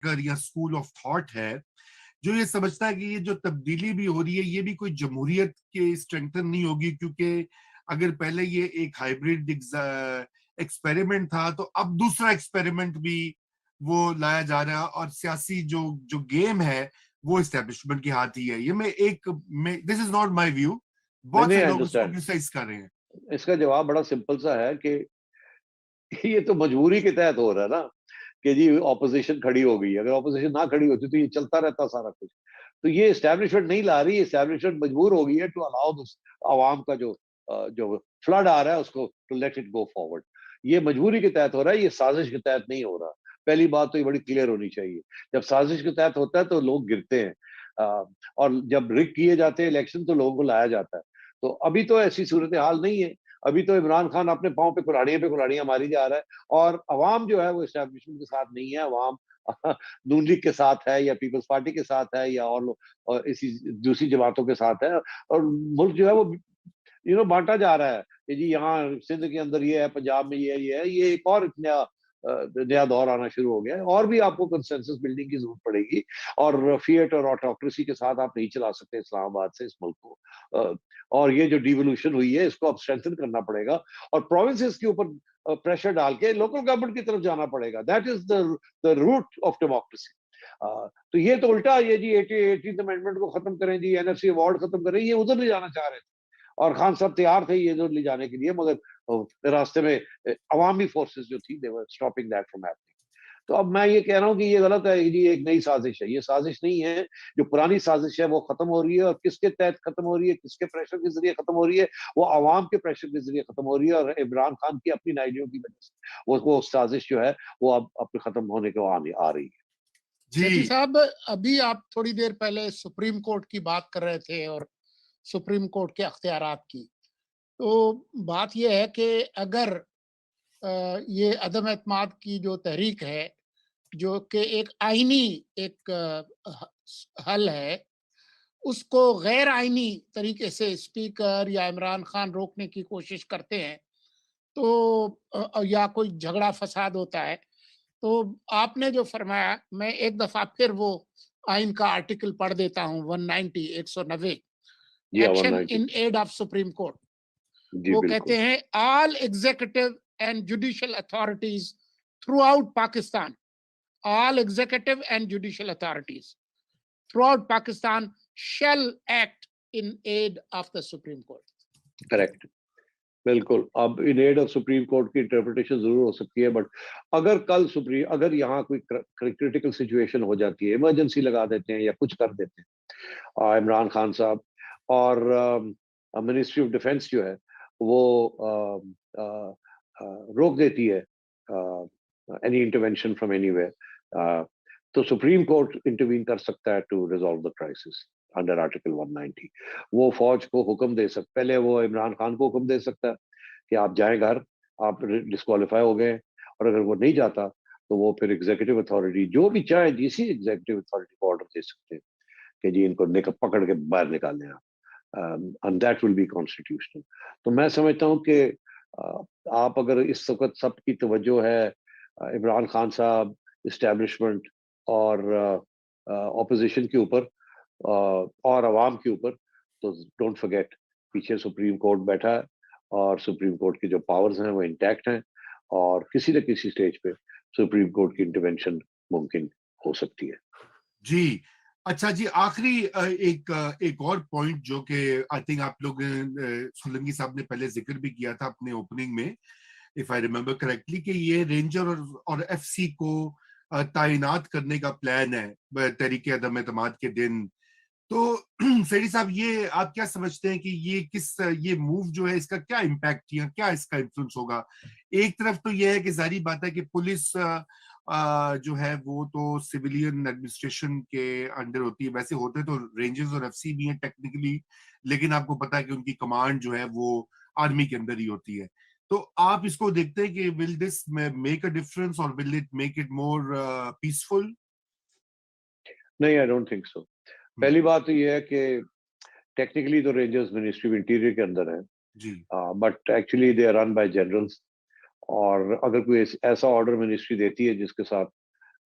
یا school of thought ہے جو یہ سمجھتا ہے کہ یہ جو تبدیلی بھی ہو رہی ہے یہ بھی کوئی جمہوریت کے اسٹرینگتھن نہیں ہوگی، کیونکہ اگر پہلے یہ ایک ہائیبریڈ ایکسپیریمنٹ تھا تو اب دوسرا ایکسپیریمنٹ بھی وہ لایا جا رہا ہے، اور سیاسی جو گیم ہے وہ اسٹیبلشمنٹ کے ہاتھ ہی ہے. یہ دس از ناٹ مائی ویو، بہت سے لوگ اس کو کرٹیسائز کر رہے ہیں. اس کا جواب بڑا سمپل سا ہے کہ یہ تو مجبوری کے تحت ہو رہا ہے نا کہ جی اپوزیشن کھڑی ہو گئی. اگر اپوزیشن نہ کھڑی ہوتی تو یہ چلتا رہتا سارا کچھ. تو یہ اسٹیبلشمنٹ نہیں لا رہی، اسٹیبلشمنٹ مجبور ہو گئی ہے ٹو الاؤ عوام کا جو فلڈ آ رہا ہے اس کو to let it go forward. یہ مجبوری کے تحت ہو رہا ہے، یہ سازش کے تحت نہیں ہو رہا. پہلی بات تو یہ بڑی کلیئر ہونی چاہیے. جب سازش کے تحت ہوتا ہے تو لوگ گرتے ہیں، اور جب رگ کیے جاتے ہیں الیکشن تو لوگوں کو لایا جاتا ہے. تو ابھی تو ایسی صورتحال نہیں ہے. ابھی تو عمران خان اپنے پاؤں پہ کلاڑیاں ماری جا رہا ہے، اور عوام جو ہے وہ اسٹیبلشمنٹ کے ساتھ نہیں ہے. عوام نون لیگ کے ساتھ ہے یا پیپلز پارٹی کے ساتھ ہے یا اور اسی دوسری جماعتوں کے ساتھ ہے. اور ملک جو ہے وہ بانٹا جا رہا ہے کہ جی یہاں سندھ کے اندر یہ ہے، پنجاب میں یہ ہے. یہ ایک اور نیا دور آنا شروع ہو گیا ہے. اور بھی آپ کو کنسنسس بلڈنگ کی ضرورت پڑے گی، اور فیٹ اور آٹوکریسی کے ساتھ آپ نہیں چلا سکتے اسلام آباد سے اس ملک کو. اور یہ جو ڈیولوشن ہوئی ہے اس کو اب اسٹرینتھن کرنا پڑے گا، اور پروونسز کے اوپر پریشر ڈال کے لوکل گورنمنٹ کی طرف جانا پڑے گا. That is the root of democracy. تو یہ تو الٹا یہ جی 18th امینڈمنٹ کو ختم کریں، جی NFC ایوارڈ ختم کریں، یہ ادھر لے جانا چاہ رہے تھے. اور خان صاحب تیار تھے یہ ادھر لے جانے کے لیے، مگر راستے میں عوامی فورسز جو تھی they were stopping that from happening. تو اب میں یہ کہہ رہا ہوں کہ یہ غلط ہے، یہ ایک نئی سازش ہے. یہ سازش نہیں ہے. جو پرانی سازش ہے وہ ختم ہو رہی ہے، اور کس کے تحت ختم ہو رہی ہے، کس کے پریشر کے ذریعے ختم ہو رہی ہے؟ وہ عوام کے پریشر کے ذریعے ختم ہو رہی ہے، اور عمران خان کی اپنی نائیڈیوں کی وجہ سے وہ سازش جو ہے وہ اب ختم ہونے کو آ رہی ہے. جی صاحب، ابھی آپ تھوڑی دیر پہلے سپریم کورٹ کی بات کر رہے تھے اور سپریم کورٹ کے اختیارات کی. تو بات یہ ہے کہ اگر یہ عدم اعتماد کی جو تحریک ہے، جو کہ ایک آئینی ایک حل ہے، اس کو غیر آئینی طریقے سے اسپیکر یا عمران خان روکنے کی کوشش کرتے ہیں، تو یا کوئی جھگڑا فساد ہوتا ہے، تو آپ نے جو فرمایا، میں ایک دفعہ پھر وہ آئین کا آرٹیکل پڑھ دیتا ہوں، 190 action in aid of Supreme Court. وہ کہتے ہیں all executive and judicial authorities throughout Pakistan, all executive and judicial authorities throughout Pakistan shall act in aid of the Supreme Court. Correct. بالکل. اب ان ایڈ آف سپریم کورٹ کی interpretation ضرور ہو سکتی ہے، but اگر یہاں کوئی کریٹیکل سچویشن ہو جاتی ہے، ایمرجنسی لگا دیتے ہیں یا کچھ کر دیتے ہیں عمران خان صاحب، اور منسٹری آف ڈیفینس جو ہے وہ روک دیتی ہے any intervention from anywhere, تو سپریم کورٹ انٹروین کر سکتا ہے to resolve the crisis under article 190. وہ فوج کو حکم دے سکتا، پہلے وہ عمران خان کو حکم دے سکتا ہے کہ آپ جائیں گھر، آپ ڈسکوالیفائی ہو گئے، اور اگر وہ نہیں جاتا تو وہ پھر ایگزیکٹو اتھارٹی جو بھی چاہے جیسی ایگزیکٹو اتھارٹی کو آرڈر دے سکتے ہیں کہ جی ان کو پکڑ کے باہر نکالنے آپ، and that will be constitutional. تو میں سمجھتا ہوں کہ آپ اگر اس وقت سب کی توجہ ہے عمران خان صاحب، اسٹیبلشمنٹ اور اپوزیشن کے اوپر اور عوام کے اوپر، تو ڈونٹ فرگیٹ پیچھے سپریم کورٹ بیٹھا ہے، اور سپریم کورٹ کے جو پاورز ہیں وہ انٹیکٹ ہیں، اور کسی نہ کسی سٹیج پہ سپریم کورٹ کی انٹرونشن ممکن ہو سکتی ہے. جی اچھا جی، آخری ایک اور پوائنٹ جو کہ آئی تھنک آپ لوگ سولنگی صاحب نے پہلے ذکر بھی کیا تھا اپنے اوپننگ میں، if I remember correctly، کہ یہ رینجر اور FC کو تعینات کرنے کا پلان ہے تحریک عدم اعتماد کے دن. تو سیٹھی صاحب، یہ آپ کیا سمجھتے ہیں کہ یہ موو جو ہے اس کا کیا امپیکٹ یا کیا اس کا انفلوئنس ہوگا؟ ایک طرف تو یہ ہے کہ ظاہری بات ہے کہ پولیس جو ہے وہ تو سویلین ایڈمنسٹریشن کے انڈر ہوتی ہے، ویسے ہوتے تو رینجرز اور FC بھی ہیں ٹیکنیکلی، لیکن آپ کو پتا ہے کہ ان کی کمانڈ جو ہے وہ آرمی کے اندر ہی ہوتی ہے. تو آپ اس کو دیکھتے ہیں کہ will this make a difference or will it make it more peaceful؟ نہیں، I don't think so. پہلی بات تو یہ ہے کہ ٹیکنیکلی تو رینجرز منسٹری آف انٹیریئر کے اندر ہیں جی، but actually they are run by generals, اور اگر کوئی ایسا آرڈر منسٹری دیتی ہے جس کے ساتھ